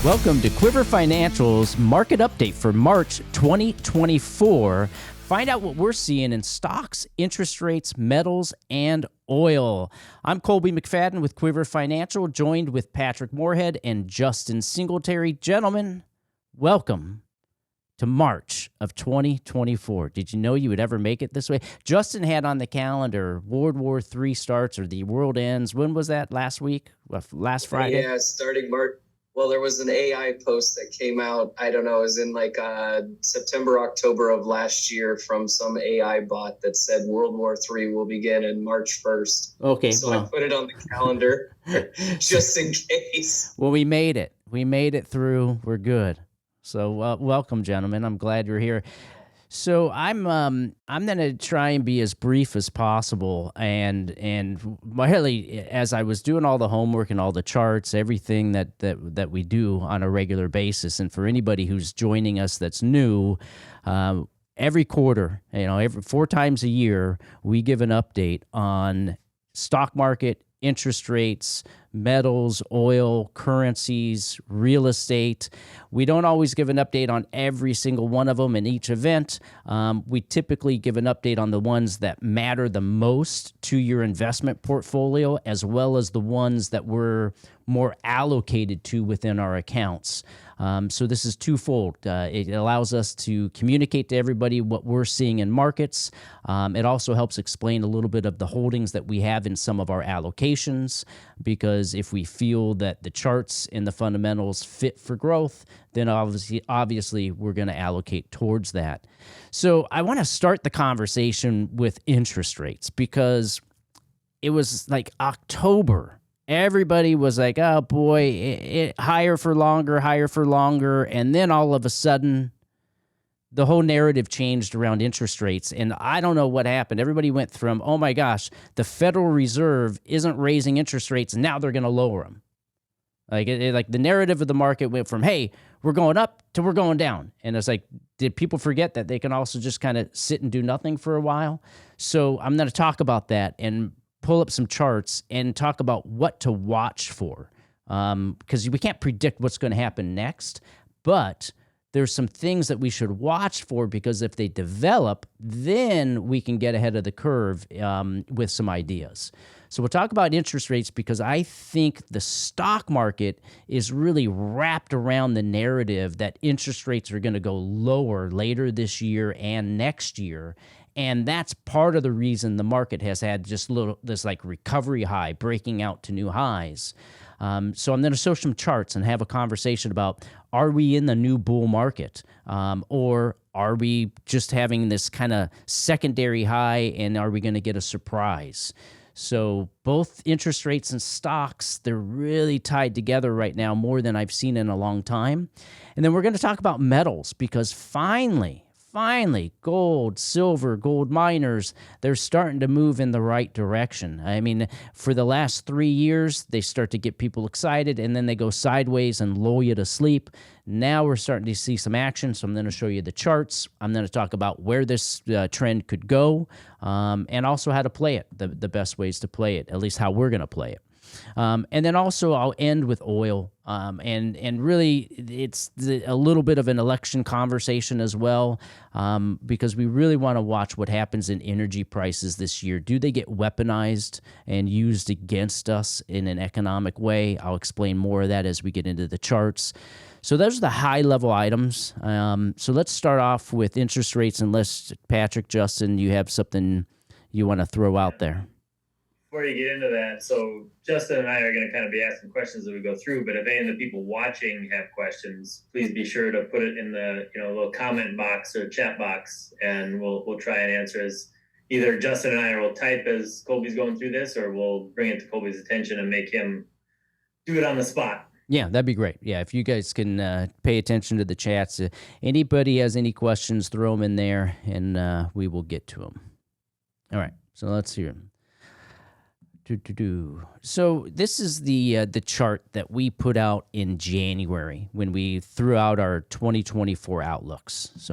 Welcome to Quiver Financial's market update for March 2024. Find out what we're seeing in stocks, interest rates, metals, and oil. I'm Colby McFadden with Quiver Financial, joined with Patrick Moorhead and Justin Singletary. Gentlemen, welcome to March of 2024. Did you know you would ever make it this way? Justin had on the calendar World War III starts or the world ends. When was that? Last week? Last Friday? Yeah, starting March. Well, there was an AI post that came out, I don't know, it was in like September, October of last year from some AI bot that said World War III will begin in March 1st. Okay. So I put it on the calendar just in case. Well, we made it. We made it through. We're good. So welcome, gentlemen. I'm glad you're here. So I'm going to try and be as brief as possible, and really, as I was doing all the homework and all the charts, everything that we do on a regular basis, and for anybody who's joining us that's new, every quarter, every 4 times a year, we give an update on stock market, interest rates, metals, oil, currencies, real estate. We don't always give an update on every single one of them in each event. We typically give an update on the ones that matter the most to your investment portfolio, as well as the ones that we're more allocated to within our accounts. So this is twofold. It allows us to communicate to everybody what we're seeing in markets. It also helps explain a little bit of the holdings that we have in some of our allocations, because if we feel that the charts and the fundamentals fit for growth, then obviously we're going to allocate towards that. So I want to start the conversation with interest rates, because it was like October. Everybody was like, oh boy, higher for longer. And then all of a sudden, the whole narrative changed around interest rates. And I don't know what happened. Everybody went from, oh my gosh, the Federal Reserve isn't raising interest rates, and now they're going to lower them. Like the narrative of the market went from, hey, we're going up to we're going down. And it's like, did people forget that they can also just kind of sit and do nothing for a while? So I'm going to talk about that and pull up some charts and talk about what to watch for, because we can't predict what's going to happen next, but there's some things that we should watch for, because if they develop, then we can get ahead of the curve with some ideas. So we'll talk about interest rates, because I think the stock market is really wrapped around the narrative that interest rates are going to go lower later this year and next year. And that's part of the reason the market has had just this like recovery high, breaking out to new highs. So I'm going to show some charts and have a conversation about, are we in the new bull market? Or are we just having this kind of secondary high, and are we going to get a surprise? So both interest rates and stocks, they're really tied together right now, more than I've seen in a long time. And then we're going to talk about metals, because finally, gold, silver, gold miners, they're starting to move in the right direction. I mean, for the last 3 years, they start to get people excited, and then they go sideways and lull you to sleep. Now we're starting to see some action, so I'm going to show you the charts. I'm going to talk about where this trend could go, and also how to play it, the best ways to play it, at least how we're going to play it. And then also I'll end with oil, and really it's a little bit of an election conversation as well, because we really want to watch what happens in energy prices this year. Do they get weaponized and used against us in an economic way? I'll explain more of that as we get into the charts. So those are the high-level items. So let's start off with interest rates, unless, Patrick, Justin, you have something you want to throw out there. Before you get into that, so Justin and I are going to kind of be asking questions as we go through, but if any of the people watching have questions, please be sure to put it in the little comment box or chat box, and we'll try and answer as either Justin and I will type as Colby's going through this, or we'll bring it to Colby's attention and make him do it on the spot. Yeah, that'd be great. Yeah, if you guys can pay attention to the chats. Anybody has any questions, throw them in there, and we will get to them. All right, so let's hear them. So this is the chart that we put out in January when we threw out our 2024 outlooks.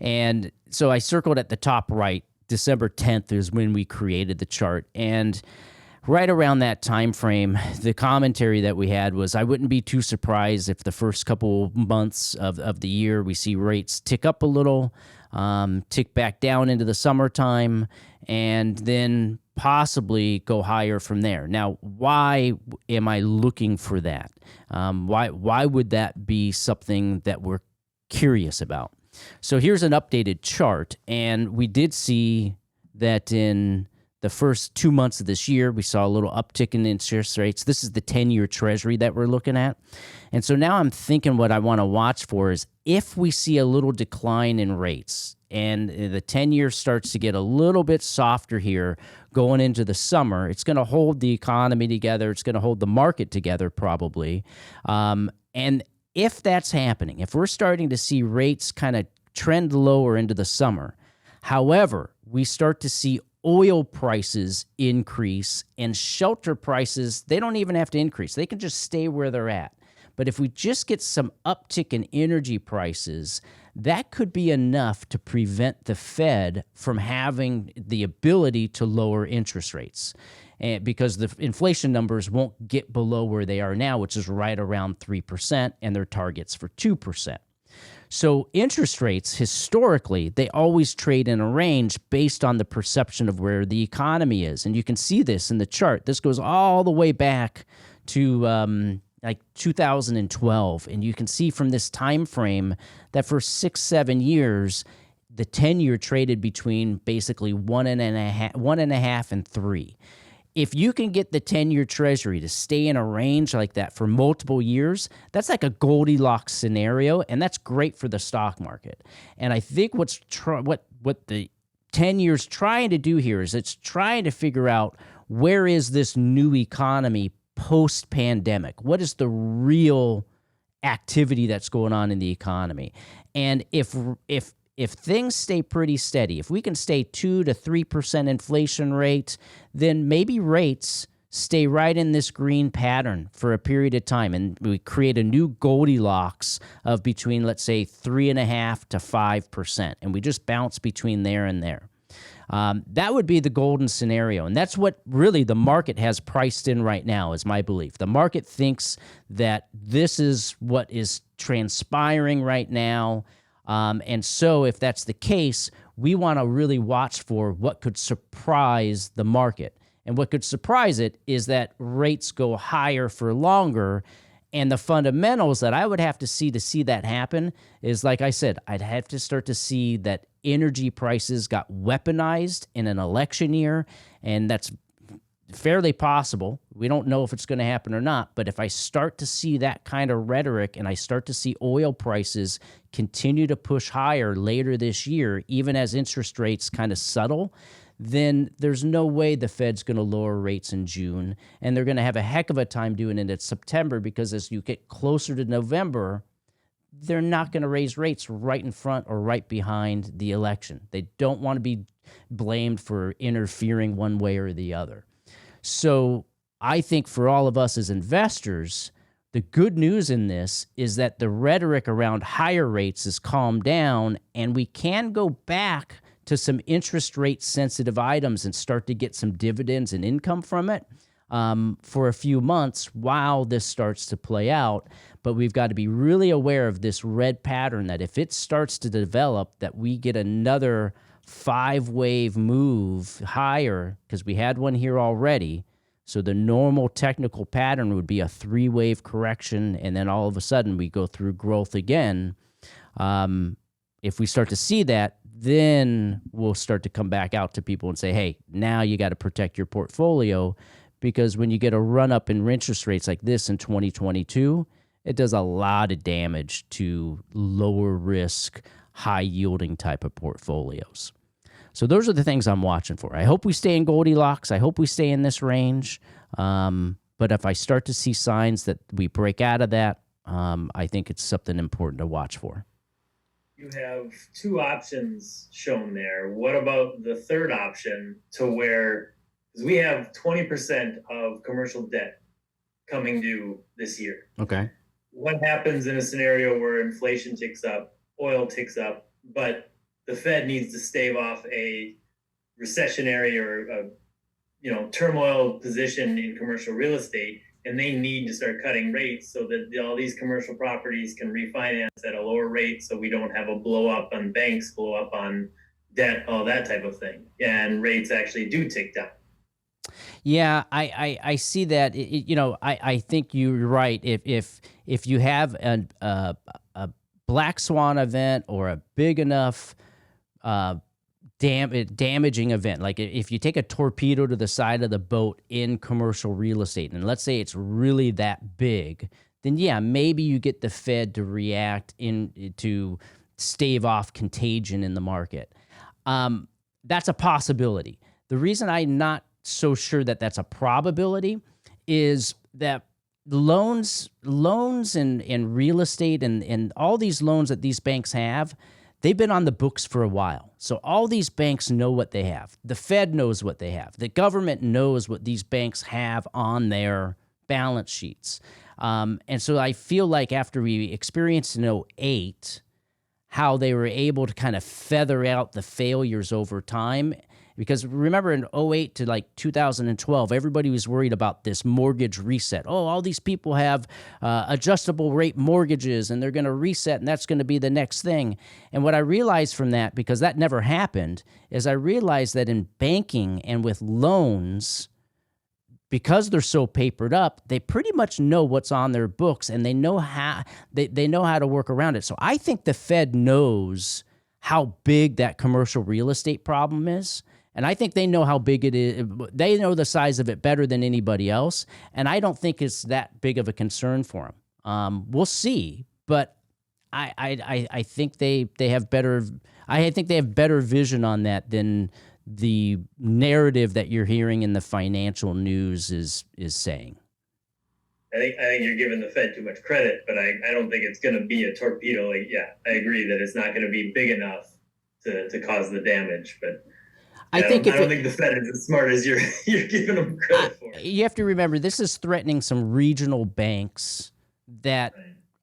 And so I circled at the top right, December 10th is when we created the chart. And right around that time frame, the commentary that we had was I wouldn't be too surprised if the first couple months of the year we see rates tick up a little, tick back down into the summertime, and then possibly go higher from there. Now, why am I looking for that? Why would that be something that we're curious about? So here's an updated chart, and we did see that in the first 2 months of this year, we saw a little uptick in interest rates. This is the 10-year Treasury that we're looking at. And so now I'm thinking what I want to watch for is if we see a little decline in rates and the 10-year starts to get a little bit softer here going into the summer, it's going to hold the economy together. It's going to hold the market together probably. And if that's happening, if we're starting to see rates kind of trend lower into the summer, however, we start to see oil prices increase and shelter prices, they don't even have to increase. They can just stay where they're at. But if we just get some uptick in energy prices, that could be enough to prevent the Fed from having the ability to lower interest rates. And because the inflation numbers won't get below where they are now, which is right around 3%, and their target's for 2%. So interest rates, historically, they always trade in a range based on the perception of where the economy is. And you can see this in the chart. This goes all the way back to like 2012. And you can see from this time frame that for 6-7 years, the 10-year traded between basically 1.5 and 3. If you can get the 10-year Treasury to stay in a range like that for multiple years, that's like a Goldilocks scenario, and that's great for the stock market. And I think what the 10 years trying to do here is it's trying to figure out where is this new economy post-pandemic? What is the real activity that's going on in the economy? And if things stay pretty steady, if we can stay 2 to 3% inflation rate, then maybe rates stay right in this green pattern for a period of time, and we create a new Goldilocks of between, let's say, 3.5% to 5%, and we just bounce between there and there. That would be the golden scenario, and that's what really the market has priced in right now, is my belief. The market thinks that this is what is transpiring right now. And so if that's the case, we want to really watch for what could surprise the market. And what could surprise it is that rates go higher for longer. And the fundamentals that I would have to see that happen is, like I said, I'd have to start to see that energy prices got weaponized in an election year. And that's fairly possible. We don't know if it's going to happen or not, but if I start to see that kind of rhetoric and I start to see oil prices continue to push higher later this year, even as interest rates kind of settle, then there's no way the Fed's going to lower rates in June, and they're going to have a heck of a time doing it in September, because as you get closer to November, they're not going to raise rates right in front or right behind the election. They don't want to be blamed for interfering one way or the other. So I think for all of us as investors, the good news in this is that the rhetoric around higher rates has calmed down, and we can go back to some interest rate sensitive items and start to get some dividends and income from it for a few months while this starts to play out. But we've got to be really aware of this red pattern, that if it starts to develop, that we get another 5-wave move higher, because we had one here already. So the normal technical pattern would be a 3-wave correction, and then all of a sudden we go through growth again. If we start to see that, then we'll start to come back out to people and say, hey, now you got to protect your portfolio, because when you get a run up in interest rates like this in 2022, it does a lot of damage to lower risk, high yielding type of portfolios. So those are the things I'm watching for. I hope we stay in Goldilocks. I hope we stay in this range. But if I start to see signs that we break out of that, I think it's something important to watch for. You have 2 options shown there. What about the third option, to where, because we have 20% of commercial debt coming due this year. Okay. What happens in a scenario where inflation ticks up, oil ticks up, but the Fed needs to stave off a recessionary or a turmoil position in commercial real estate, and they need to start cutting rates so that all these commercial properties can refinance at a lower rate, so we don't have a blow up on banks, blow up on debt, all that type of thing, and rates actually do tick down. Yeah, I see that. I think you're right. If you have a black swan event or a big enough uh, damaging event, like if you take a torpedo to the side of the boat in commercial real estate, and let's say it's really that big, then yeah, maybe you get the Fed to react to stave off contagion in the market. That's a possibility. The reason I'm not so sure that that's a probability is that loans and real estate and all these loans that these banks have, they've been on the books for a while. So all these banks know what they have. The Fed knows what they have. The government knows what these banks have on their balance sheets. And so I feel like after we experienced in '08, how they were able to kind of feather out the failures over time. Because remember in '08 to like 2012, everybody was worried about this mortgage reset. Oh, all these people have adjustable rate mortgages and they're going to reset and that's going to be the next thing. And what I realized from that, because that never happened, is I realized that in banking and with loans, because they're so papered up, they pretty much know what's on their books and they know how they know how to work around it. So I think the Fed knows how big that commercial real estate problem is. And I think they know how big it is. They know the size of it better than anybody else. And I don't think it's that big of a concern for them. We'll see. But I think they have better. I think they have better vision on that than the narrative that you're hearing in the financial news is saying. I think you're giving the Fed too much credit, but I don't think it's going to be a torpedo. Like, yeah, I agree that it's not going to be big enough to cause the damage. But I don't think the Fed is as smart as you're giving them credit for. You have to remember, this is threatening some regional banks that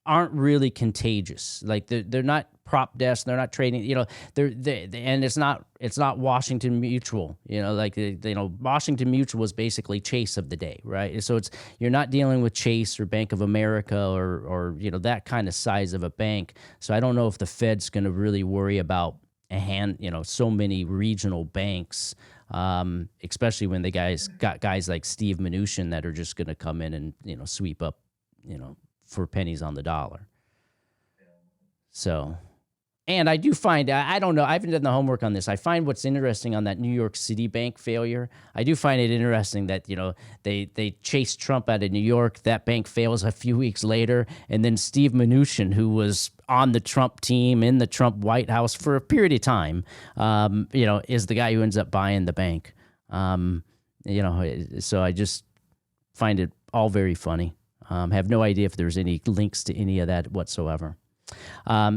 aren't really contagious. Like they're not prop desks, they're not trading. And it's not Washington Mutual. Washington Mutual is basically Chase of the day, right? So you're not dealing with Chase or Bank of America or that kind of size of a bank. So I don't know if the Fed's going to really worry about so many regional banks, especially when they got guys like Steve Mnuchin that are just going to come in and sweep up for pennies on the dollar. So, and I do find, I don't know, I haven't done the homework on this. I find what's interesting on that New York City bank failure, I do find it interesting that, they chased Trump out of New York. That bank fails a few weeks later. And then Steve Mnuchin, who was on the Trump team in the Trump White House for a period of time, is the guy who ends up buying the bank. So I just find it all very funny. Have no idea if there's any links to any of that whatsoever.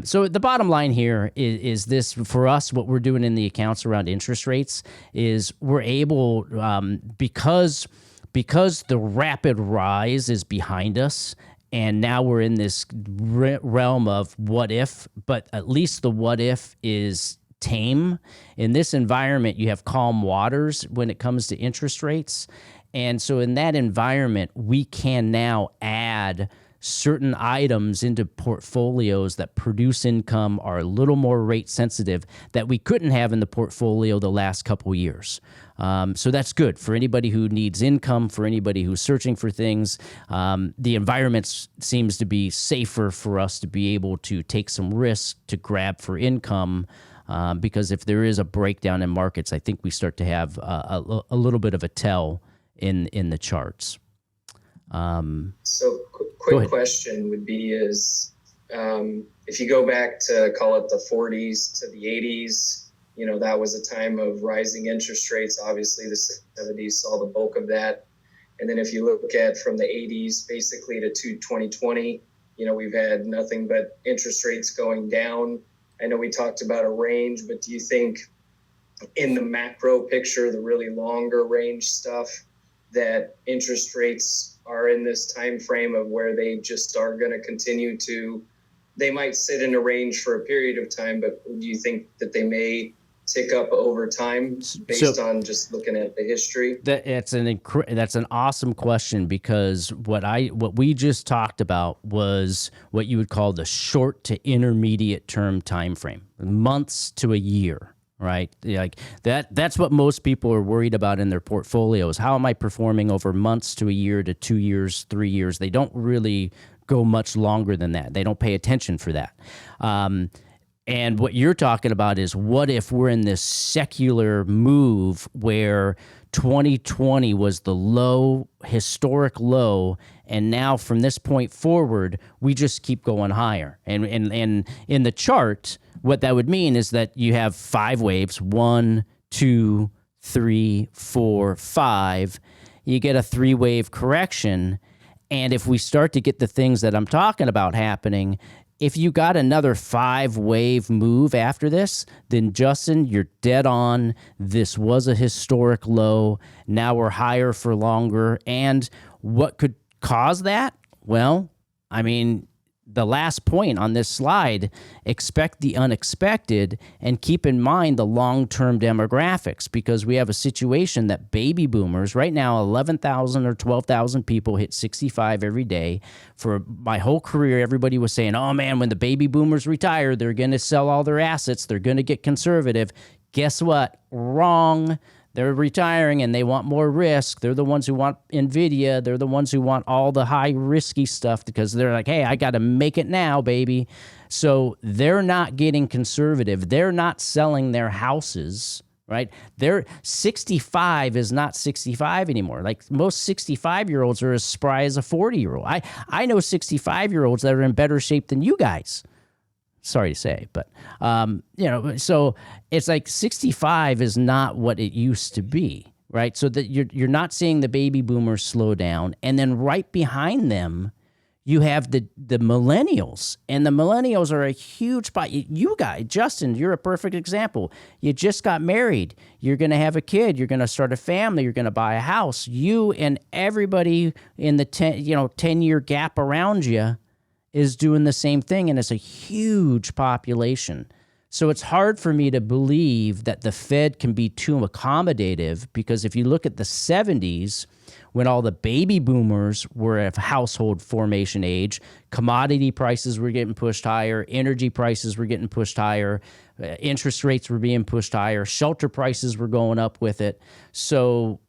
So the bottom line here is this for us. What we're doing in the accounts around interest rates is we're able, because the rapid rise is behind us, and now we're in this realm of what if, but at least the what if is tame. In this environment, you have calm waters when it comes to interest rates. And so in that environment, we can now add certain items into portfolios that produce income, are a little more rate sensitive, that we couldn't have in the portfolio the last couple years. So that's good for anybody who needs income, for anybody who's searching for things. The environment seems to be safer for us to be able to take some risks to grab for income. Because if there is a breakdown in markets, I think we start to have a little bit of a tell in the charts. So quick question would be if you go back to call it the 40s to the 80s, that was a time of rising interest rates. Obviously the 70s saw the bulk of that. And then if you look at from the 80s basically to 2020, we've had nothing but interest rates going down. I know we talked about a range, but do you think in the macro picture, the really longer range stuff, that interest rates are in this time frame of where they just are going to continue to, they might sit in a range for a period of time, but do you think that they may tick up over time based on just looking at the history? That's an awesome question, because what we just talked about was what you would call the short to intermediate term time frame, months to a year, right? Like that's what most people are worried about in their portfolios. How am I performing over months to a year to 2 years, 3 years? They don't really go much longer than that. They don't pay attention for that. And what you're talking about is, what if we're in this secular move where 2020 was the low, historic low, and now from this point forward, we just keep going higher. And in the chart, what that would mean is that you have 5 waves, 1, 2, 3, 4, 5. You get a 3-wave correction. And if we start to get the things that I'm talking about happening, if you got another 5-wave move after this, then Justin, you're dead on. This was a historic low. Now we're higher for longer. And what could cause that? Well, I mean, the last point on this slide, expect the unexpected, and keep in mind the long-term demographics, because we have a situation that baby boomers, right now 11,000 or 12,000 people hit 65 every day. For my whole career, everybody was saying, oh man, when the baby boomers retire, they're going to sell all their assets, they're going to get conservative. Guess what? Wrong. They're retiring and they want more risk. They're the ones who want NVIDIA. They're the ones who want all the high risky stuff, because they're like, hey, I got to make it now, baby. So they're not getting conservative. They're not selling their houses, right? They're 65 is not 65 anymore. Like most 65-year-olds are as spry as a 40-year-old. I know 65-year-olds that are in better shape than you guys. Sorry to say, but, so it's like 65 is not what it used to be, right? So that you're not seeing the baby boomers slow down. And then right behind them, you have the millennials. And the millennials are a huge part. You guys, Justin, you're a perfect example. You just got married. You're going to have a kid. You're going to start a family. You're going to buy a house. You and everybody in the 10-year gap around you is doing the same thing, and it's a huge population. So it's hard for me to believe that the Fed can be too accommodative, because if you look at the 70s, when all the baby boomers were of household formation age, commodity prices were getting pushed higher, energy prices were getting pushed higher, interest rates were being pushed higher, shelter prices were going up with it. So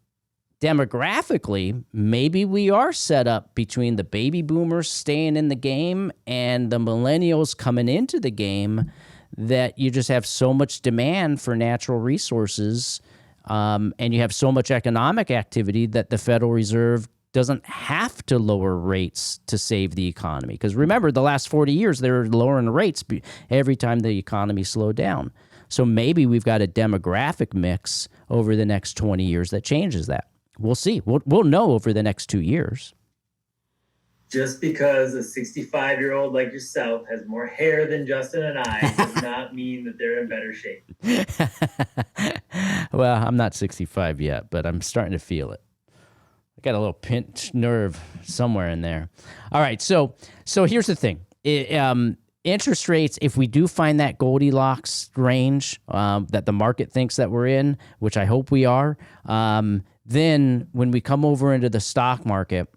demographically, maybe we are set up between the baby boomers staying in the game and the millennials coming into the game, that you just have so much demand for natural resources, and you have so much economic activity that the Federal Reserve doesn't have to lower rates to save the economy. Because remember, the last 40 years, they were lowering rates every time the economy slowed down. So maybe we've got a demographic mix over the next 20 years that changes that. We'll see. We'll know over the next 2 years. Just because a 65-year-old like yourself has more hair than Justin and I does not mean that they're in better shape. Well, I'm not 65 yet, but I'm starting to feel it. I got a little pinched nerve somewhere in there. All right, so here's the thing. Interest rates, if we do find that Goldilocks range that the market thinks that we're in, which I hope we are, then when we come over into the stock market,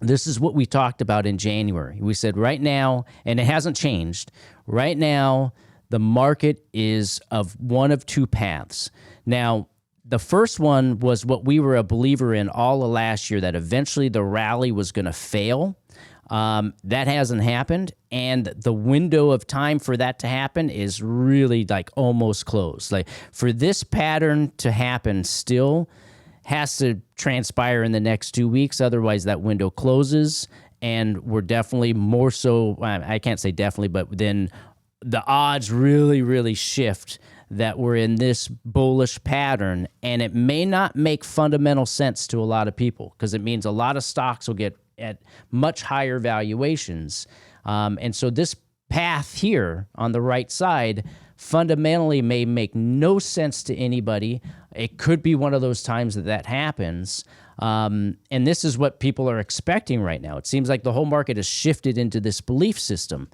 this is what we talked about in January. We said right now, and it hasn't changed, right now the market is of one of two paths. Now, the first one was what we were a believer in all of last year, that eventually the rally was going to fail. That hasn't happened, and the window of time for that to happen is really like almost closed. Like for this pattern to happen still has to transpire in the next 2 weeks. Otherwise, that window closes, and we're definitely more so, I can't say definitely, but then the odds really, really shift that we're in this bullish pattern, and it may not make fundamental sense to a lot of people, because it means a lot of stocks will get at much higher valuations. And so this path here on the right side fundamentally may make no sense to anybody. It could be one of those times that happens. And this is what people are expecting right now. It seems like the whole market has shifted into this belief system.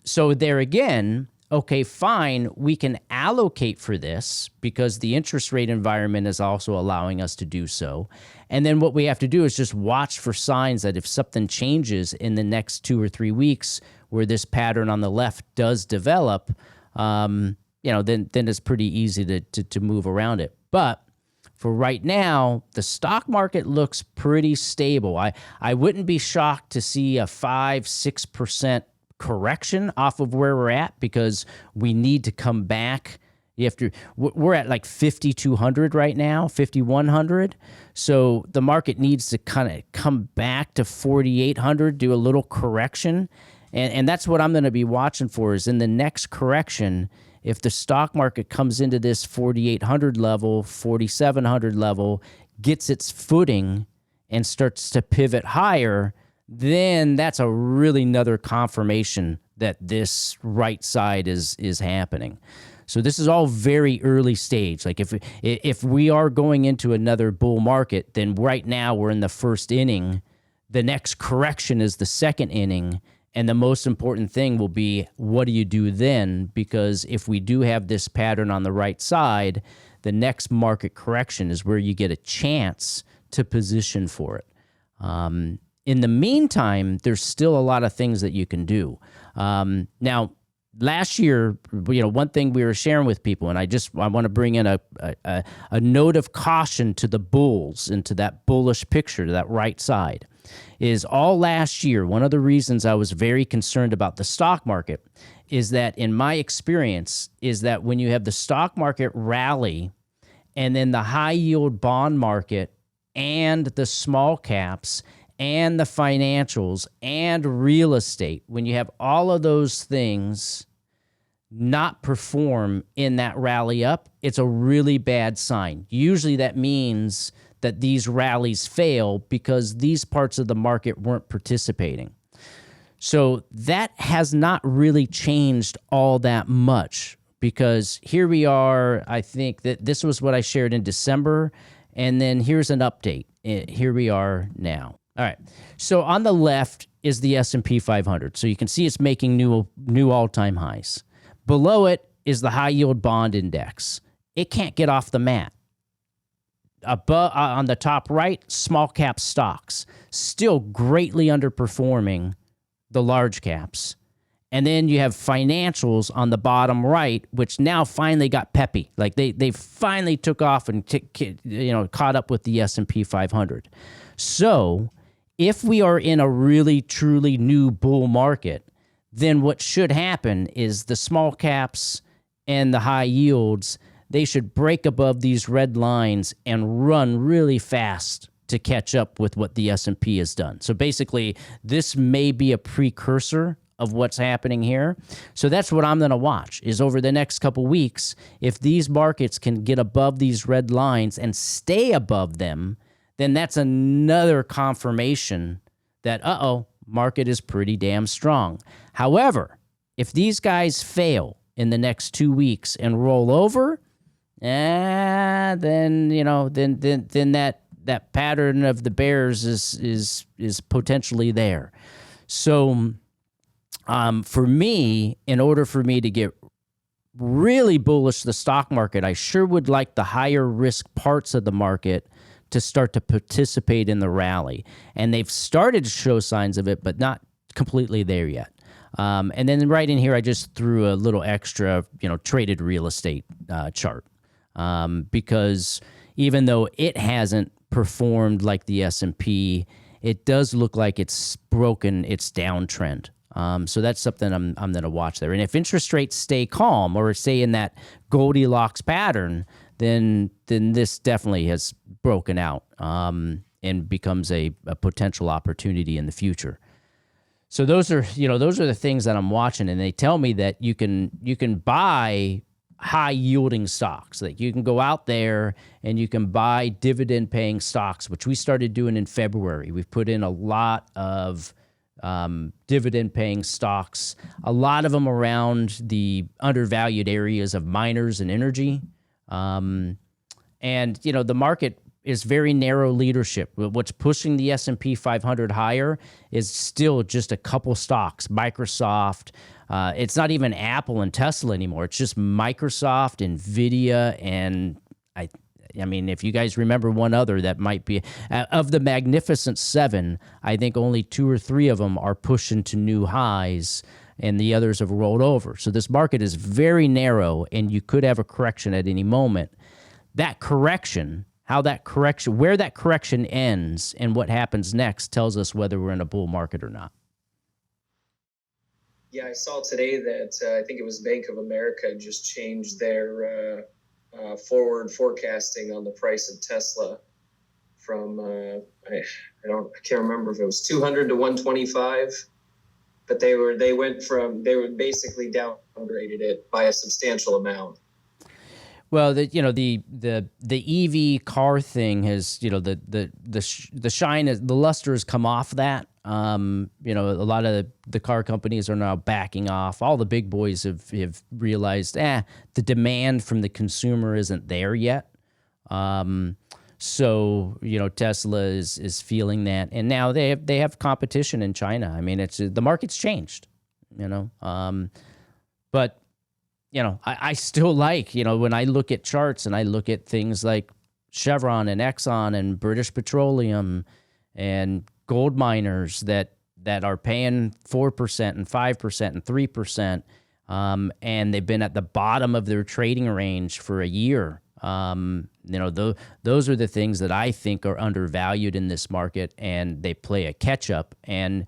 So there again, okay, fine, we can allocate for this because the interest rate environment is also allowing us to do so. And then what we have to do is just watch for signs that if something changes in the next 2 or 3 weeks where this pattern on the left does develop, then it's pretty easy to move around it. But for right now, the stock market looks pretty stable. I wouldn't be shocked to see a 5-6% correction off of where we're at because we need to come back. We're at like 5,200 right now, 5,100. So the market needs to kind of come back to 4,800, do a little correction. And that's what I'm going to be watching for is in the next correction, if the stock market comes into this 4,800 level, 4,700 level, gets its footing and starts to pivot higher, then that's a really another confirmation that this right side is happening. So this is all very early stage. Like if we are going into another bull market, then right now we're in the first inning. The next correction is the second inning. And the most important thing will be, what do you do then? Because if we do have this pattern on the right side, the next market correction is where you get a chance to position for it. In the meantime, there's still a lot of things that you can do. Now, last year, one thing we were sharing with people, and I want to bring in a note of caution to the bulls and to that bullish picture, to that right side, is all last year, one of the reasons I was very concerned about the stock market is that, in my experience, is that when you have the stock market rally and then the high yield bond market and the small caps and the financials and real estate, when you have all of those things not perform in that rally up, it's a really bad sign. Usually that means that these rallies fail because these parts of the market weren't participating. So that has not really changed all that much because here we are. I think that this was what I shared in December, and then here's an update. Here we are now. All right. So on the left is the S&P 500. So you can see it's making new all-time highs. Below it is the high yield bond index. It can't get off the mat. Above, on the top right, small cap stocks, still greatly underperforming the large caps. And then you have financials on the bottom right, which now finally got peppy. Like they finally took off and caught up with the S&P 500. So if we are in a really, truly new bull market, then what should happen is the small caps and the high yields, they should break above these red lines and run really fast to catch up with what the S&P has done. So basically, this may be a precursor of what's happening here. So that's what I'm going to watch, is over the next couple weeks, if these markets can get above these red lines and stay above them, then that's another confirmation that, market is pretty damn strong. However, if these guys fail in the next 2 weeks and roll over, then that pattern of the bears is potentially there. So for me, in order for me to get really bullish the stock market, I sure would like the higher risk parts of the market to start to participate in the rally. And they've started to show signs of it, but not completely there yet. And then right in here, I just threw a little extra, traded real estate chart. Because even though it hasn't performed like the S&P, it does look like it's broken its downtrend. So that's something I'm going to watch there. And if interest rates stay calm or stay in that Goldilocks pattern, then this definitely has broken out and becomes a potential opportunity in the future. So those are the things that I'm watching, and they tell me that you can buy high yielding stocks. Like you can go out there and you can buy dividend paying stocks, which we started doing in February. We've put in a lot of dividend paying stocks, a lot of them around the undervalued areas of miners and energy. And the market is very narrow leadership. What's pushing the S&P 500 higher is still just a couple stocks. Microsoft. It's not even Apple and Tesla anymore. It's just Microsoft, Nvidia, and I mean, if you guys remember one other that might be of the Magnificent Seven, I think only 2 or 3 of them are pushing to new highs, and the others have rolled over. So this market is very narrow, and you could have a correction at any moment. That correction, where that correction ends and what happens next tells us whether we're in a bull market or not. Yeah, I saw today that I think it was Bank of America just changed their forward forecasting on the price of Tesla from I can't remember if it was 200 to 125, but they basically downgraded it by a substantial amount. Well, the EV car thing has, the shine is, the luster has come off that. A lot of the car companies are now backing off. All the big boys have realized, the demand from the consumer isn't there yet. So Tesla is feeling that, and now they have competition in China. I mean, the market's changed, but. I still like, when I look at charts and I look at things like Chevron and Exxon and British Petroleum and gold miners that are paying 4% and 5% and 3%, and they've been at the bottom of their trading range for a year. Those are the things that I think are undervalued in this market, and they play a catch up. And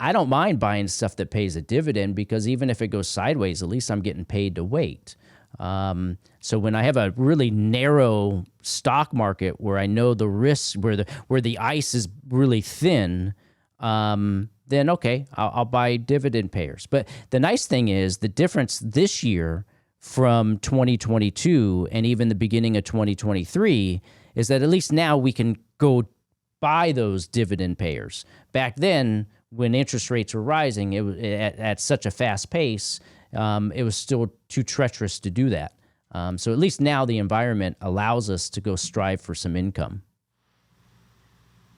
I don't mind buying stuff that pays a dividend, because even if it goes sideways, at least I'm getting paid to wait. So when I have a really narrow stock market where I know the risks, where the ice is really thin, then okay, I'll buy dividend payers. But the nice thing is the difference this year from 2022 and even the beginning of 2023 is that at least now we can go buy those dividend payers. Back then, when interest rates were rising, it was at such a fast pace, it was still too treacherous to do that. So at least now the environment allows us to go strive for some income.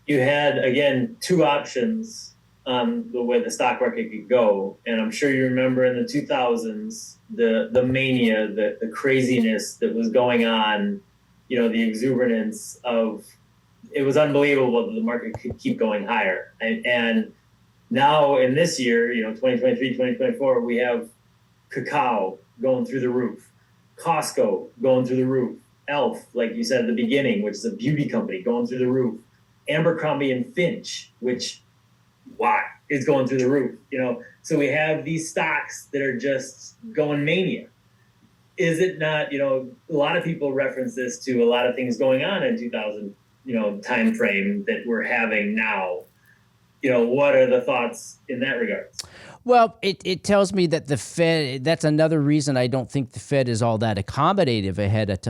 You had, again, 2 options on the way the stock market could go. And I'm sure you remember in the 2000s, the mania, the craziness that was going on, the exuberance of, it was unbelievable that the market could keep going higher. And now in this year, 2023, 2024, we have cacao going through the roof, Costco going through the roof, Elf, like you said at the beginning, which is a beauty company, going through the roof, Abercrombie and Finch, which is going through the roof. So we have these stocks that are just going mania. Is it not? A lot of people reference this to a lot of things going on in 2000, time frame that we're having now. What are the thoughts in that regard? Well, it tells me that the Fed, that's another reason I don't think the Fed is all that accommodative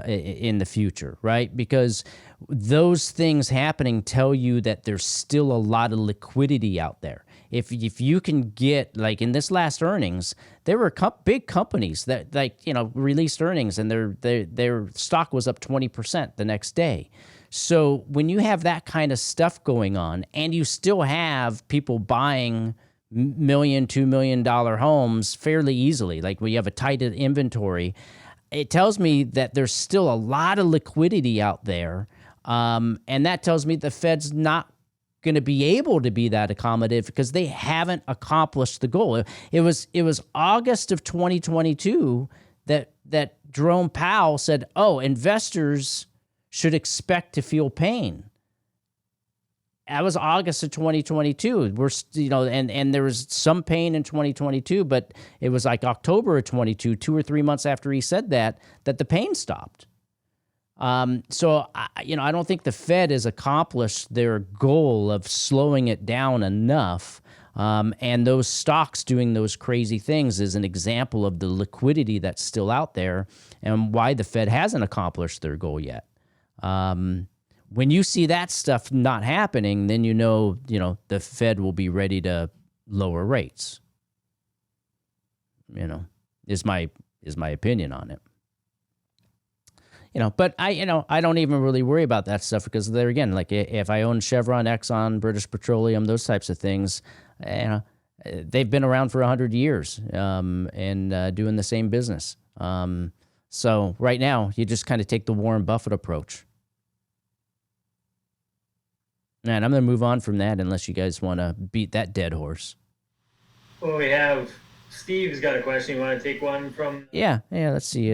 in the future, right? Because those things happening tell you that there's still a lot of liquidity out there. If you can get, like in this last earnings, there were big companies that released earnings and their stock was up 20% the next day. So when you have that kind of stuff going on, and you still have people buying $1 million, $2 million homes fairly easily, like when you have a tight inventory, it tells me that there's still a lot of liquidity out there, and that tells me the Fed's not going to be able to be that accommodative because they haven't accomplished the goal. It was August of 2022 that Jerome Powell said, investors should expect to feel pain. That was August of 2022. And there was some pain in 2022, but it was like October of 22, 2 or 3 months after he said that the pain stopped. So I don't think the Fed has accomplished their goal of slowing it down enough. And those stocks doing those crazy things is an example of the liquidity that's still out there and why the Fed hasn't accomplished their goal yet. When you see that stuff not happening, then the Fed will be ready to lower rates. Is my opinion on it. But I don't even really worry about that stuff because there again, like if I own Chevron, Exxon, British Petroleum, those types of things, they've been around for 100 years, and doing the same business. So right now, you just kind of take the Warren Buffett approach. And I'm going to move on from that unless you guys want to beat that dead horse. Well, we have Steve's got a question. You want to take one from? Yeah. Let's see.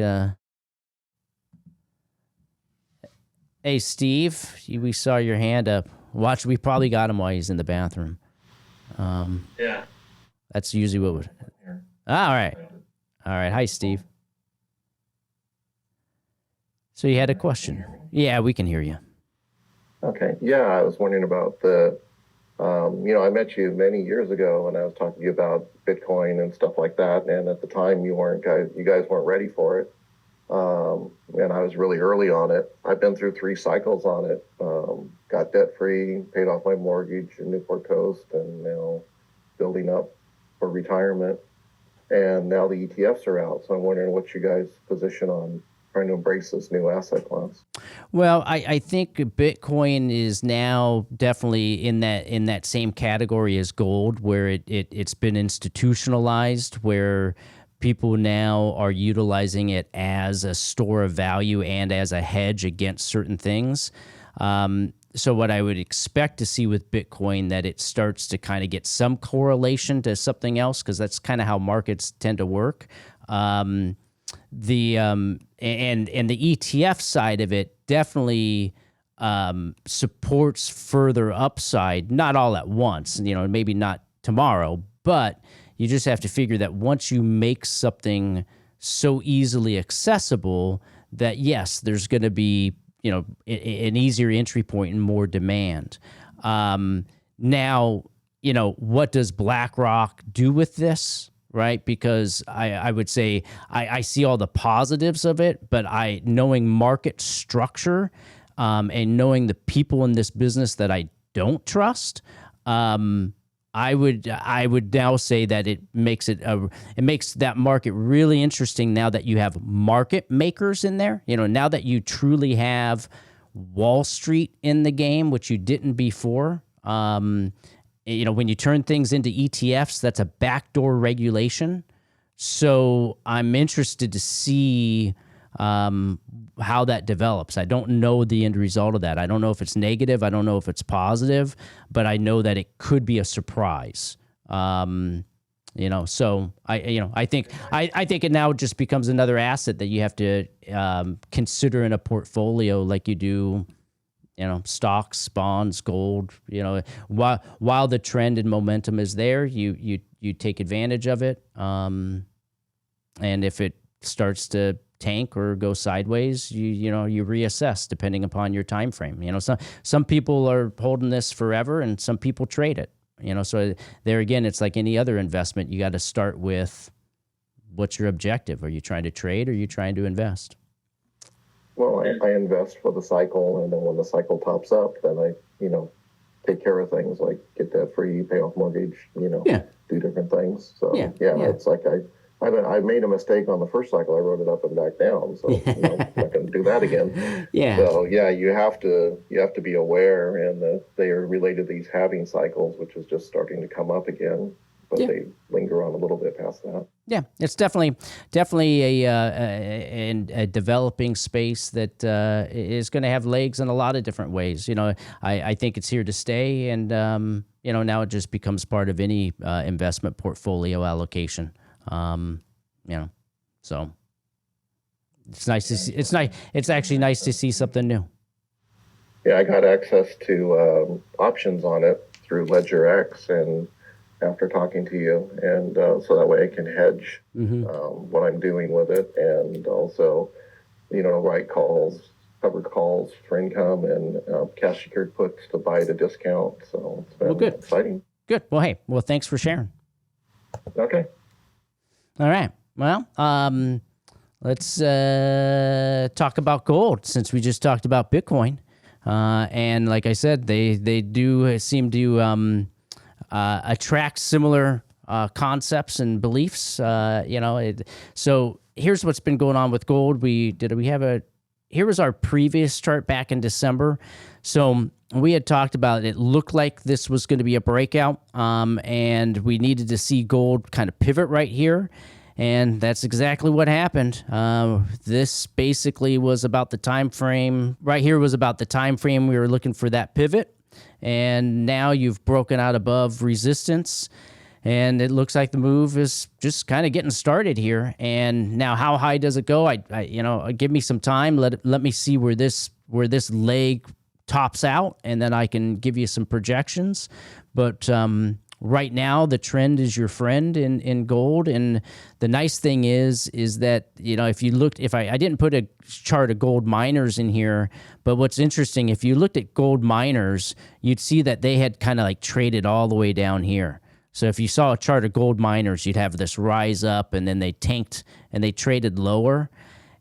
Hey, Steve, we saw your hand up. Watch, we probably got him while he's in the bathroom. Yeah. That's usually what would. All right. Hi, Steve. So you had a question? Yeah, we can hear you. Okay. Yeah, I was wondering about the, I met you many years ago and I was talking to you about Bitcoin and stuff like that. And at the time you guys weren't ready for it. And I was really early on it. I've been through 3 cycles on it. Got debt free, paid off my mortgage in Newport Coast, and now building up for retirement. And now the ETFs are out. So I'm wondering what's your guys' position on trying to embrace this new asset class? Well, I think Bitcoin is now definitely in that same category as gold, where it's been institutionalized, where people now are utilizing it as a store of value and as a hedge against certain things. So what I would expect to see with Bitcoin, that it starts to kind of get some correlation to something else, because that's kind of how markets tend to work. The ETF side of it definitely supports further upside, not all at once, maybe not tomorrow, but you just have to figure that once you make something so easily accessible that, yes, there's going to be, an easier entry point and more demand. Now, what does BlackRock do with this? Right? Because I would say I see all the positives of it, but knowing market structure and knowing the people in this business that I don't trust, I would now say that it makes that market really interesting now that you have market makers in there. Now that you truly have Wall Street in the game, which you didn't before. When you turn things into ETFs, that's a backdoor regulation. So I'm interested to see how that develops. I don't know the end result of that. I don't know if it's negative. I don't know if it's positive, but I know that it could be a surprise. So I think it now just becomes another asset that you have to consider in a portfolio, like you do, stocks, bonds, gold. While the trend and momentum is there, you take advantage of it. And if it starts to tank or go sideways, you reassess depending upon your time frame. Some people are holding this forever, and some people trade it. So there again, it's like any other investment. You got to start with, what's your objective? Are you trying to trade, or are you trying to invest? Well, I invest for the cycle, and then when the cycle tops up, then I take care of things like get debt free, pay off mortgage, do different things. So it's like I made a mistake on the first cycle. I wrote it up and back down, so I'm not going to do that again. Yeah. So you have to be aware, and they are related to these halving cycles, which is just starting to come up again, but they linger on a little bit past that. Yeah, it's definitely a developing space that is going to have legs in a lot of different ways. I think it's here to stay, and now it just becomes part of any investment portfolio allocation. So it's nice to see. It's actually nice to see something new. Yeah, I got access to options on it through Ledger X, and after talking to you, and so that way I can hedge what I'm doing with it, and also, write calls, cover calls for income, and cash secured puts to buy at a discount. So it's been exciting. Good. Well, hey, thanks for sharing. Okay. All right. Well, let's talk about gold, since we just talked about Bitcoin. And like I said, they do seem to attract similar concepts and beliefs. So here's what's been going on with gold. We have a here was our previous chart back in December. So we had talked about it looked like this was going to be a breakout, and we needed to see gold kind of pivot right here. And that's exactly what happened. This basically was about the time frame. Right here was about the time frame we were looking for that pivot. And now you've broken out above resistance. And it looks like the move is just kind of getting started here. And now, how high does it go? Give me some time. Let me see where this leg tops out, and then I can give you some projections. But right now, the trend is your friend in gold. And the nice thing is that, if you looked, I didn't put a chart of gold miners in here, but what's interesting, if you looked at gold miners, you'd see that they had kind of like traded all the way down here. So if you saw a chart of gold miners, you'd have this rise up, and then they tanked and they traded lower.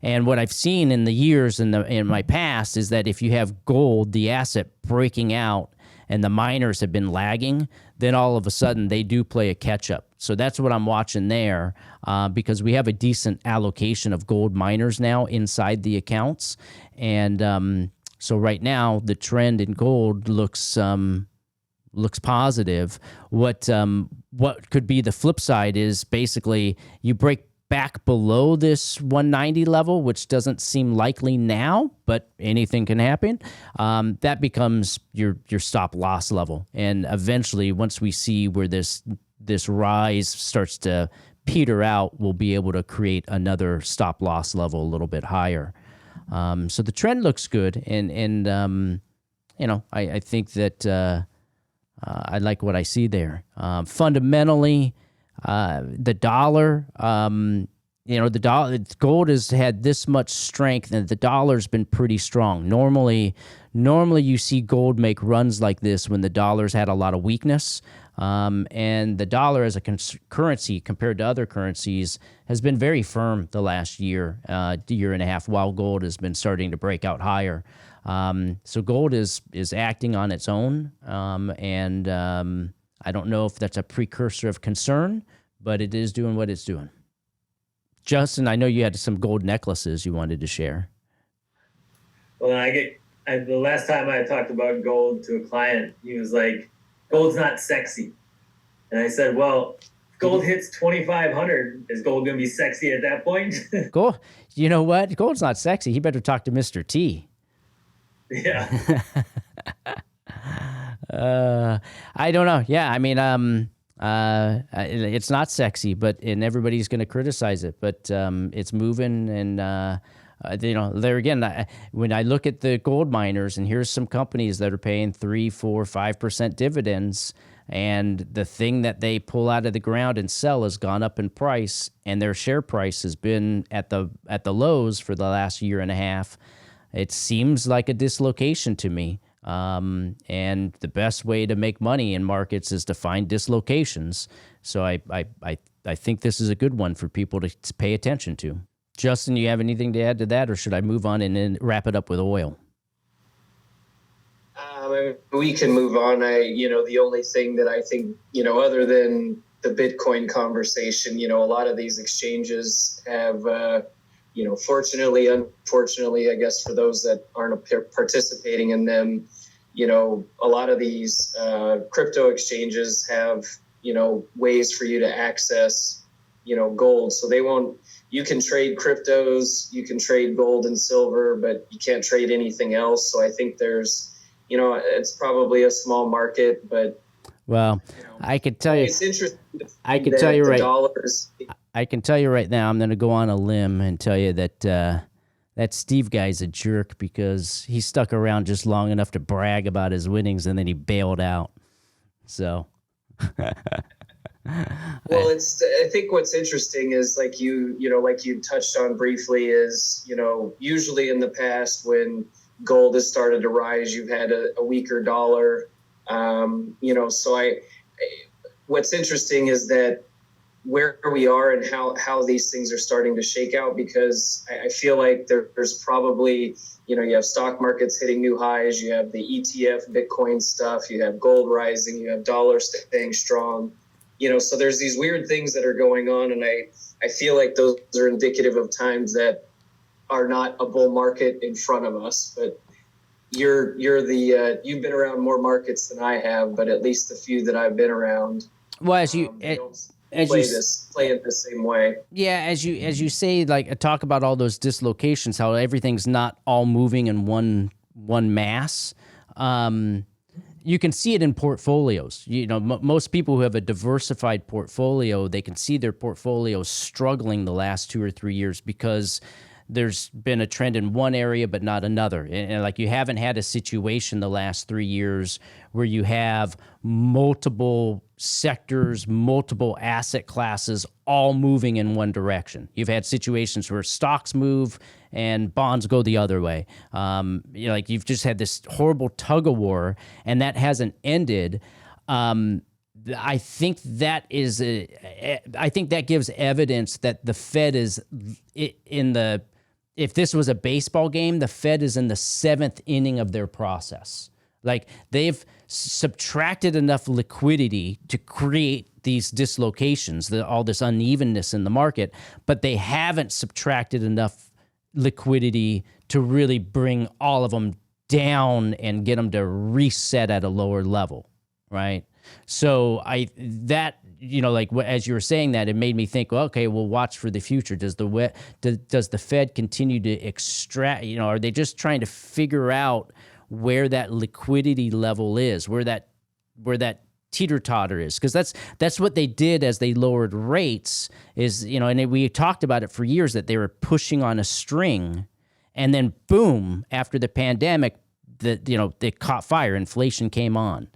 And what I've seen in the years in my past is that if you have gold, the asset breaking out, and the miners have been lagging, then all of a sudden they do play a catch up. So that's what I'm watching there, because we have a decent allocation of gold miners now inside the accounts. And so right now the trend in gold looks positive. What could be the flip side is basically you break back below this 190 level, which doesn't seem likely now, but anything can happen. That becomes your stop loss level, and eventually, once we see where this rise starts to peter out, we'll be able to create another stop loss level a little bit higher. So the trend looks good, and I think that. I like what I see there. Fundamentally, the dollar, gold has had this much strength, and the dollar's been pretty strong. Normally you see gold make runs like this when the dollar's had a lot of weakness. And the dollar as a currency compared to other currencies has been very firm the last year and a half, while gold has been starting to break out higher. So gold is acting on its own, and I don't know if that's a precursor of concern, but it is doing what it's doing. Justin, I know you had some gold necklaces you wanted to share. Well, the last time I talked about gold to a client, he was like, "Gold's not sexy," and I said, "Well, if gold hits 2,500, is gold going to be sexy at that point?" Gold, you know what? Gold's not sexy. He better talk to Mr. T. Yeah. I don't know. Yeah, I mean, it's not sexy, and everybody's going to criticize it, but it's moving, and there again, when I look at the gold miners, and here's some companies that are paying 3%, 4%, 5% dividends, and the thing that they pull out of the ground and sell has gone up in price, and their share price has been at the lows for the last year and a half. It seems like a dislocation to me. And the best way to make money in markets is to find dislocations. So I think this is a good one for people to pay attention to. Justin, you have anything to add to that, or should I move on and then wrap it up with oil? We can move on. The only thing that I think, other than the Bitcoin conversation, a lot of these exchanges have, fortunately, unfortunately, I guess for those that aren't participating in them, a lot of these crypto exchanges have, ways for you to access, gold. So you can trade cryptos, you can trade gold and silver, but you can't trade anything else. So I think there's, it's probably a small market, but. Well, I could tell you. It's interesting. I can tell you right. Dollars. I can tell you right now. I'm going to go on a limb and tell you that that Steve guy's a jerk, because he stuck around just long enough to brag about his winnings, and then he bailed out. So. Well, I think what's interesting is like you touched on briefly is, usually in the past when gold has started to rise, you've had a weaker dollar. So what's interesting is that where we are and how these things are starting to shake out, because I feel like there's probably, you have stock markets hitting new highs, you have the ETF Bitcoin stuff, you have gold rising, you have dollar staying strong, so there's these weird things that are going on. And I feel like those are indicative of times that are not a bull market in front of us, but you've been around more markets than I have, but at least the few that I've been around, Well, they don't as play you it the same way. yeah, as you say, like talk about all those dislocations, how everything's not all moving in one mass. You can see it in portfolios. Most people who have a diversified portfolio, they can see their portfolio struggling the last 2 or 3 years because there's been a trend in one area but not another. And like you haven't had a situation the last 3 years where you have multiple sectors, multiple asset classes all moving in one direction. You've had situations where stocks move and bonds go the other way. Like you've just had this horrible tug of war, and that hasn't ended. I think that gives evidence that the Fed is if this was a baseball game, the Fed is in the 7th inning of their process. Like they've subtracted enough liquidity to create these dislocations, all this unevenness in the market, but they haven't subtracted enough liquidity to really bring all of them down and get them to reset at a lower level, right? So as you were saying that, it made me think, well, okay, we'll watch for the future. Does the Fed continue to extract, are they just trying to figure out where that liquidity level is, where that teeter-totter is? Because that's what they did as they lowered rates is, and we talked about it for years that they were pushing on a string, and then boom, after the pandemic, they caught fire, inflation came on.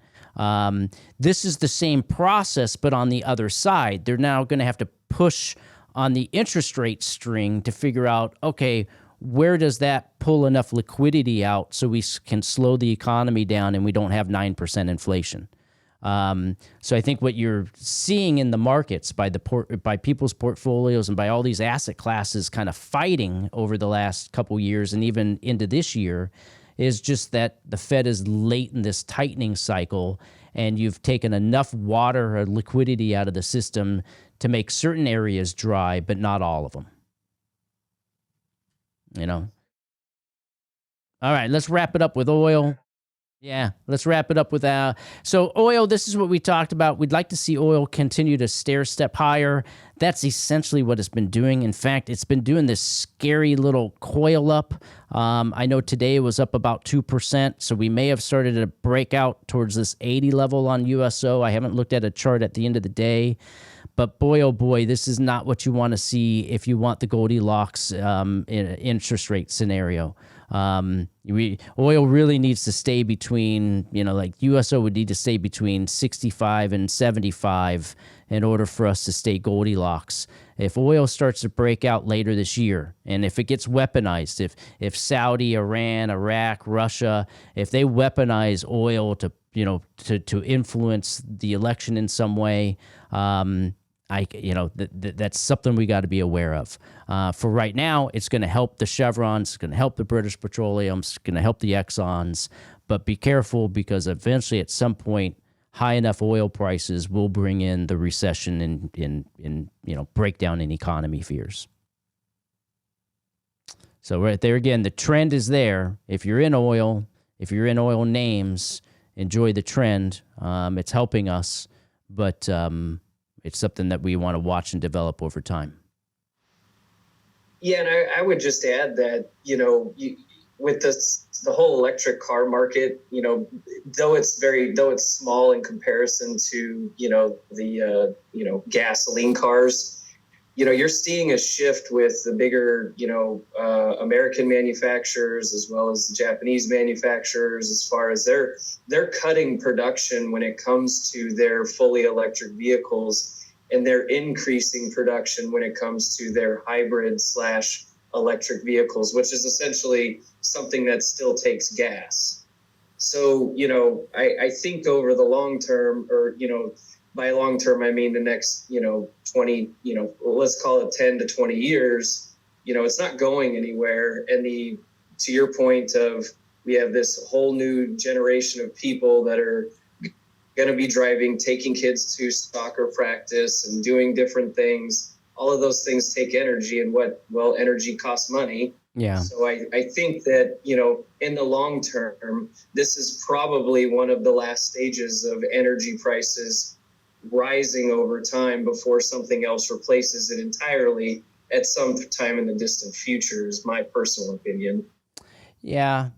This is the same process, but on the other side. They're now going to have to push on the interest rate string to figure out, okay, where does that pull enough liquidity out so we can slow the economy down and we don't have 9% inflation? So I think what you're seeing in the markets by people's portfolios and by all these asset classes kind of fighting over the last couple years and even into this year is just that the Fed is late in this tightening cycle, and you've taken enough water or liquidity out of the system to make certain areas dry, but not all of them. All right, let's wrap it up with oil. Yeah, let's wrap it up with so oil, this is what we talked about. We'd like to see oil continue to stair step higher. That's essentially what it's been doing. In fact, it's been doing this scary little coil up. I know today it was up about 2%, so we may have started to break out towards this 80 level on USO. I haven't looked at a chart at the end of the day. But boy, oh boy, this is not what you want to see if you want the Goldilocks interest rate scenario. Oil really needs to stay between, like USO would need to stay between 65 and 75 in order for us to stay Goldilocks. If oil starts to break out later this year, and if it gets weaponized, if Saudi, Iran, Iraq, Russia, if they weaponize oil to influence the election in some way, that's something we got to be aware of. For right now, it's going to help the Chevrons, it's going to help the British Petroleum, it's going to help the Exxons, but be careful because eventually at some point, high enough oil prices will bring in the recession and breakdown in economy fears. So right there again, the trend is there. If you're in oil names, enjoy the trend. It's helping us, but it's something that we want to watch and develop over time. Yeah, and I would just add that, with the whole electric car market, though it's small in comparison to, the gasoline cars, you're seeing a shift with the bigger, American manufacturers as well as the Japanese manufacturers, as far as they're cutting production when it comes to their fully electric vehicles, and they're increasing production when it comes to their hybrid / electric vehicles, which is essentially something that still takes gas. So, I think over the long term, or, by long term, I mean the next, 20, let's call it 10 to 20 years, it's not going anywhere. And to your point of, we have this whole new generation of people that are going to be driving, taking kids to soccer practice and doing different things. All of those things take energy, and energy costs money. Yeah. So I think that, in the long term, this is probably one of the last stages of energy prices rising over time before something else replaces it entirely at some time in the distant future, is my personal opinion. Yeah.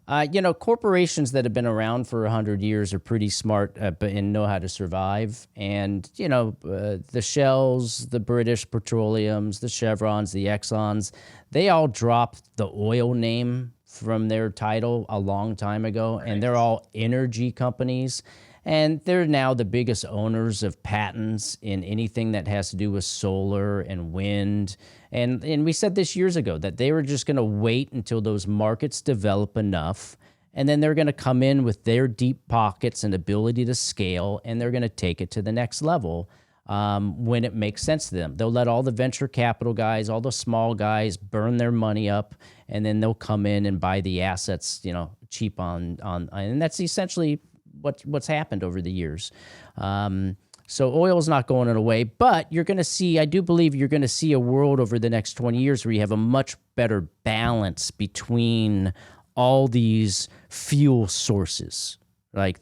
Corporations that have been around for 100 years are pretty smart and know how to survive. And, the Shells, the British Petroleums, the Chevrons, the Exxons, they all dropped the oil name from their title a long time ago. And they're all energy companies. And they're now the biggest owners of patents in anything that has to do with solar and wind. And we said this years ago that they were just going to wait until those markets develop enough, and then they're going to come in with their deep pockets and ability to scale, and they're going to take it to the next level when it makes sense to them. They'll let all the venture capital guys, all the small guys burn their money up, and then they'll come in and buy the assets, cheap on, and that's essentially what's happened over the years. So oil is not going away, but you're going to see, I do believe you're going to see a world over the next 20 years where you have a much better balance between all these fuel sources, like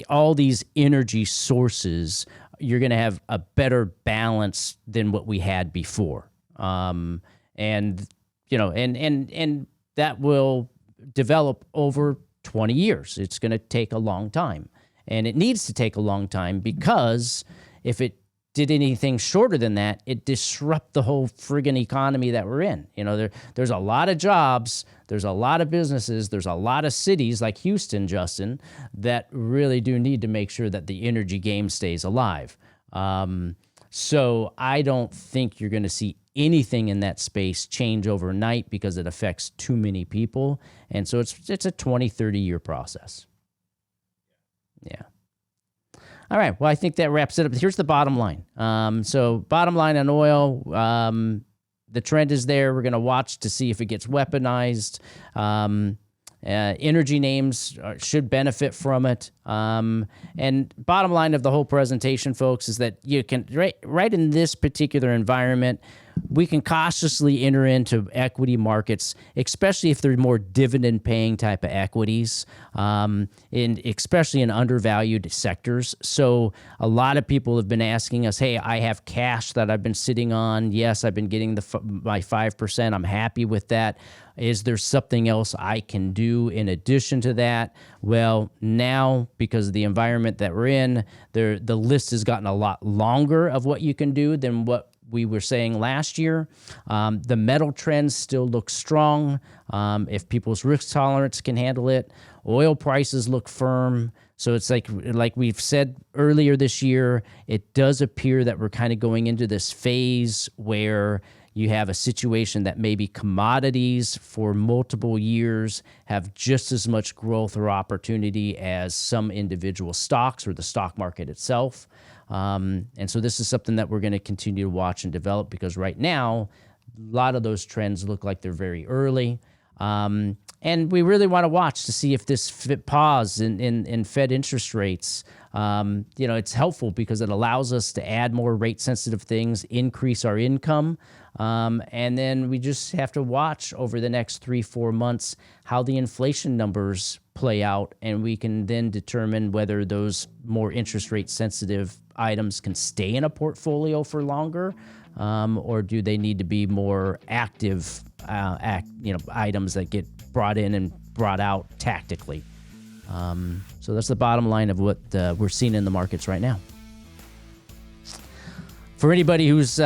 all these energy sources. You're going to have a better balance than what we had before. And that will develop over 20 years. It's going to take a long time. And it needs to take a long time because if it did anything shorter than that, it disrupt the whole friggin' economy that we're in. There's a lot of jobs, there's a lot of businesses, there's a lot of cities like Houston, Justin, that really do need to make sure that the energy game stays alive. So I don't think you're going to see anything in that space change overnight because it affects too many people. And so it's a 20, 30-year process. Yeah. All right. Well, I think that wraps it up. Here's the bottom line. So bottom line on oil, the trend is there. We're going to watch to see if it gets weaponized. Energy names should benefit from it. And bottom line of the whole presentation, folks, is that you can, right in this particular environment, we can cautiously enter into equity markets, especially if they're more dividend-paying type of equities, especially in undervalued sectors. So a lot of people have been asking us, hey, I have cash that I've been sitting on. Yes, I've been getting my 5%. I'm happy with that. Is there something else I can do in addition to that? Well, now, because of the environment that we're in, the list has gotten a lot longer of what you can do than what we were saying last year. The metal trends still look strong if people's risk tolerance can handle it. Oil prices look firm. So it's like we've said earlier this year, it does appear that we're kind of going into this phase where you have a situation that maybe commodities for multiple years have just as much growth or opportunity as some individual stocks or the stock market itself. And so this is something that we're going to continue to watch and develop because right now, a lot of those trends look like they're very early. And we really want to watch to see if this pause in Fed interest rates, it's helpful because it allows us to add more rate-sensitive things, increase our income, and then we just have to watch over the next 3-4 months how the inflation numbers play out, and we can then determine whether those more interest rate-sensitive items can stay in a portfolio for longer, or do they need to be more active items that get brought in and brought out tactically. So that's the bottom line of what we're seeing in the markets right now. For anybody who's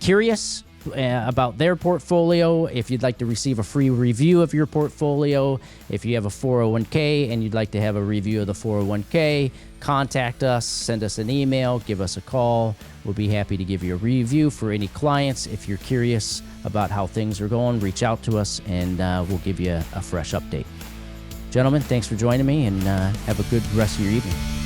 curious about their portfolio, if you'd like to receive a free review of your portfolio, if you have a 401k and you'd like to have a review of the 401k, contact us, send us an email, give us a call. We'll be happy to give you a review. For any clients, if you're curious about how things are going, reach out to us and we'll give you a fresh update. Gentlemen, thanks for joining me and have a good rest of your evening.